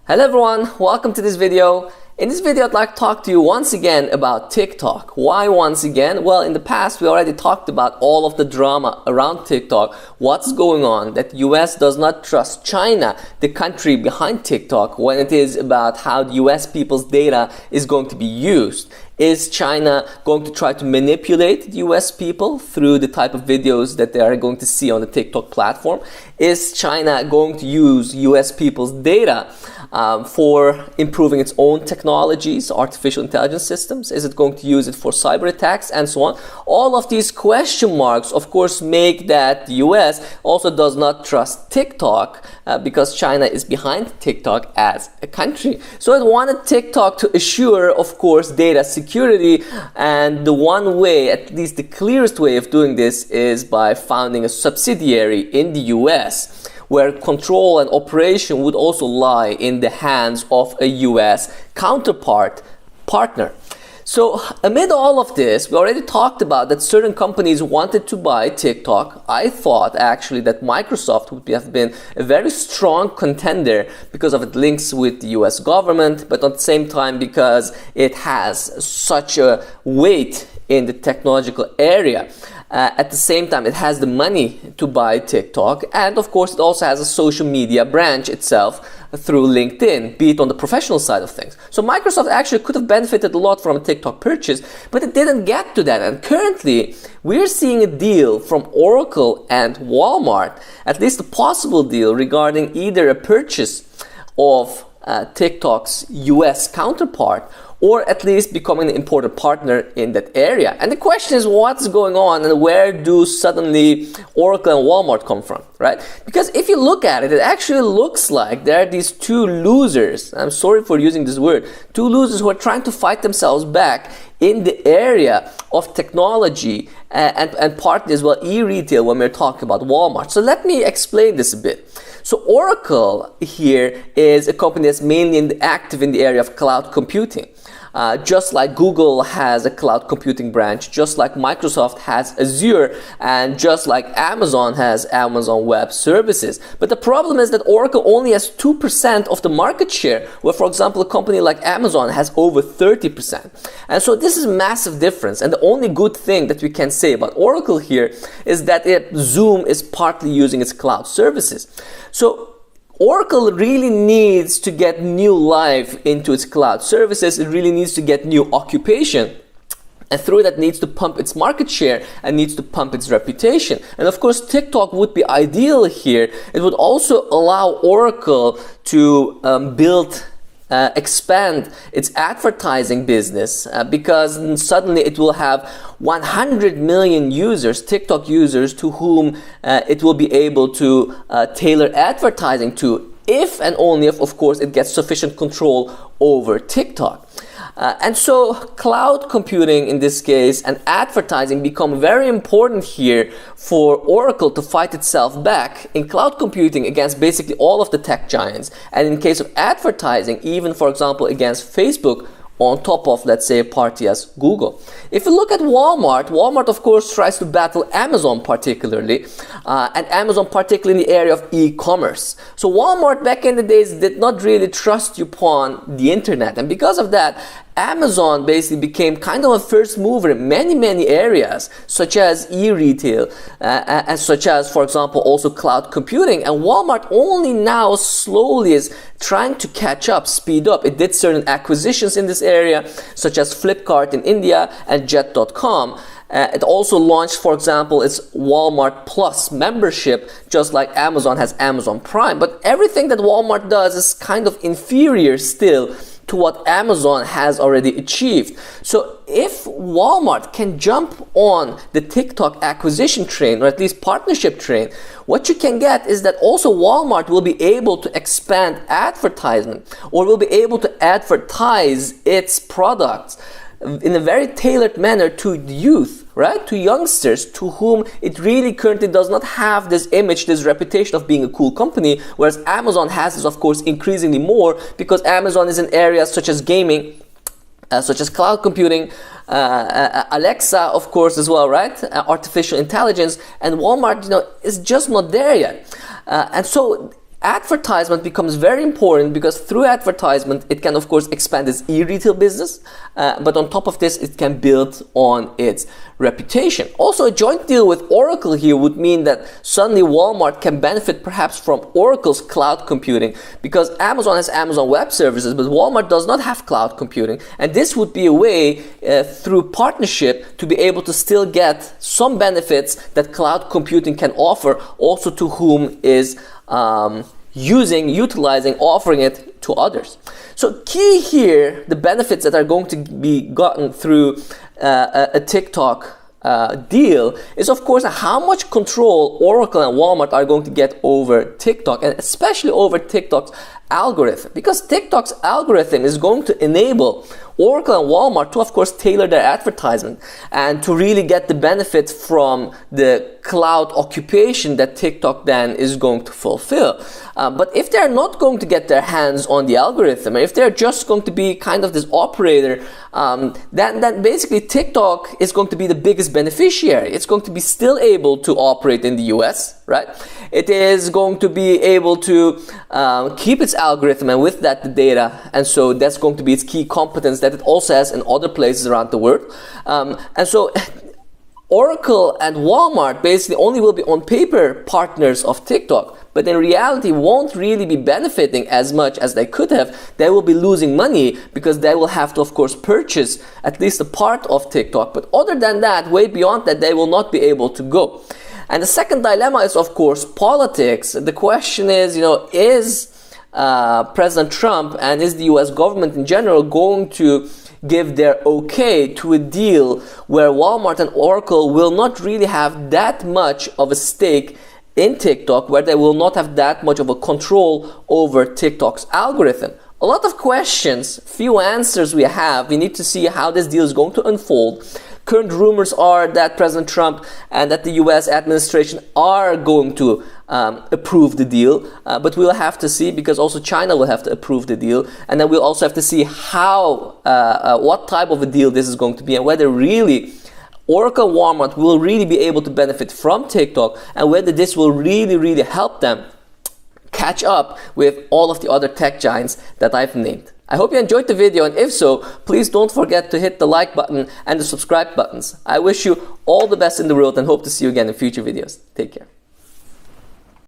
Hello everyone, welcome to this video. In this video, I'd like to talk to you once again about TikTok. Why once again? Well, in the past, we already talked about all of the drama around TikTok. What's going on? That US does not trust China, the country behind TikTok, when it is about how the US people's data is going to be used. Is China going to try to manipulate the US people through the type of videos that they are going to see on the TikTok platform? Is China going to use US people's data for improving its own technologies, artificial intelligence systems? Is it going to use it for cyber attacks and so on? All of these question marks, of course, make that the US also does not trust TikTok because China is behind TikTok as a country. So it wanted TikTok to assure, of course, data security, and the one way, at least the clearest way of doing this, is by founding a subsidiary in the US, where control and operation would also lie in the hands of a US partner. So amid all of this, we already talked about that certain companies wanted to buy TikTok. I thought actually that Microsoft would have been a very strong contender because of its links with the US government, but at the same time because it has such a weight in the technological area. At the same time, it has the money to buy TikTok, and of course it also has a social media branch itself through LinkedIn, be it on the professional side of things. So Microsoft actually could have benefited a lot from a TikTok purchase, but it didn't get to that. And currently, we're seeing a deal from Oracle and Walmart, at least a possible deal regarding either a purchase of TikTok's US counterpart, or at least becoming an important partner in that area. And the question is, what's going on and where do suddenly Oracle and Walmart come from, right? Because if you look at it, it actually looks like there are these two losers. I'm sorry for using this word. Two losers who are trying to fight themselves back in the area of technology and partly as well e-retail when we're talking about Walmart. So let me explain this a bit. So Oracle here is a company that's mainly active in the area of cloud computing. Just like Google has a cloud computing branch, just like Microsoft has Azure, and just like Amazon has Amazon Web Services. But the problem is that Oracle only has 2% of the market share, where, for example, a company like Amazon has over 30%. And so this is a massive difference. And the only good thing that we can say about Oracle here is that Zoom is partly using its cloud services. So Oracle really needs to get new life into its cloud services. It really needs to get new occupation. And through that needs to pump its market share and needs to pump its reputation. And of course, TikTok would be ideal here. It would also allow Oracle to expand its advertising business because suddenly it will have 100 million users, TikTok users, to whom it will be able to tailor advertising to, if and only if, of course, it gets sufficient control over TikTok. And so cloud computing in this case and advertising become very important here for Oracle to fight itself back in cloud computing against basically all of the tech giants, and in case of advertising, even for example against Facebook, on top of, let's say, a party as Google. If you look at Walmart of course tries to battle Amazon particularly, and Amazon particularly in the area of e-commerce. So Walmart back in the days did not really trust you upon the internet, and because of that, Amazon basically became kind of a first mover in many areas, such as e-retail, and such as, for example, also cloud computing. And Walmart only now slowly is trying to catch up, speed up. It did certain acquisitions in this area, such as Flipkart in India and Jet.com. It also launched, for example, its Walmart Plus membership, just like Amazon has Amazon Prime. But everything that Walmart does is kind of inferior still to what Amazon has already achieved. So if Walmart can jump on the TikTok acquisition train, or at least partnership train, what you can get is that also Walmart will be able to expand advertisement, or will be able to advertise its products in a very tailored manner to the youth, right? To youngsters, to whom it really currently does not have this image, this reputation of being a cool company, whereas Amazon has this, of course, increasingly more, because Amazon is in areas such as gaming, such as cloud computing, Alexa, of course, as well, right? Artificial intelligence, and Walmart, is just not there yet. And so advertisement becomes very important because through advertisement, it can of course expand its e-retail business, but on top of this, it can build on its reputation. Also, a joint deal with Oracle here would mean that suddenly Walmart can benefit perhaps from Oracle's cloud computing, because Amazon has Amazon Web Services, but Walmart does not have cloud computing, and this would be a way through partnership to be able to still get some benefits that cloud computing can offer also to whom is utilizing, offering it to others. So key here, the benefits that are going to be gotten through a TikTok deal is of course how much control Oracle and Walmart are going to get over TikTok, and especially over TikTok's algorithm, because TikTok's algorithm is going to enable Oracle and Walmart to of course tailor their advertisement and to really get the benefits from the cloud occupation that TikTok then is going to fulfill. But if they're not going to get their hands on the algorithm, and if they're just going to be kind of this operator, then basically TikTok is going to be the biggest beneficiary. It's going to be still able to operate in the US, right? It is going to be able to keep its algorithm, and with that the data, and so that's going to be its key competence that it also has in other places around the world. And so Oracle and Walmart basically only will be on paper partners of TikTok, but in reality won't really be benefiting as much as they could have. They will be losing money because they will have to of course purchase at least a part of TikTok, but other than that, way beyond that, they will not be able to go. And the second dilemma is of course politics. The question is, is President Trump and is the US government in general going to give their okay to a deal where Walmart and Oracle will not really have that much of a stake in TikTok, where they will not have that much of a control over TikTok's algorithm? A lot of questions, few answers we have. We need to see how this deal is going to unfold. Current rumors are that President Trump and that the US administration are going to approve the deal, but we'll have to see, because also China will have to approve the deal, and then we'll also have to see how, what type of a deal this is going to be, and whether really Oracle and Walmart will really be able to benefit from TikTok, and whether this will really help them catch up with all of the other tech giants that I've named. I hope you enjoyed the video, and if so, please don't forget to hit the like button and the subscribe buttons. I wish you all the best in the world and hope to see you again in future videos. Take care.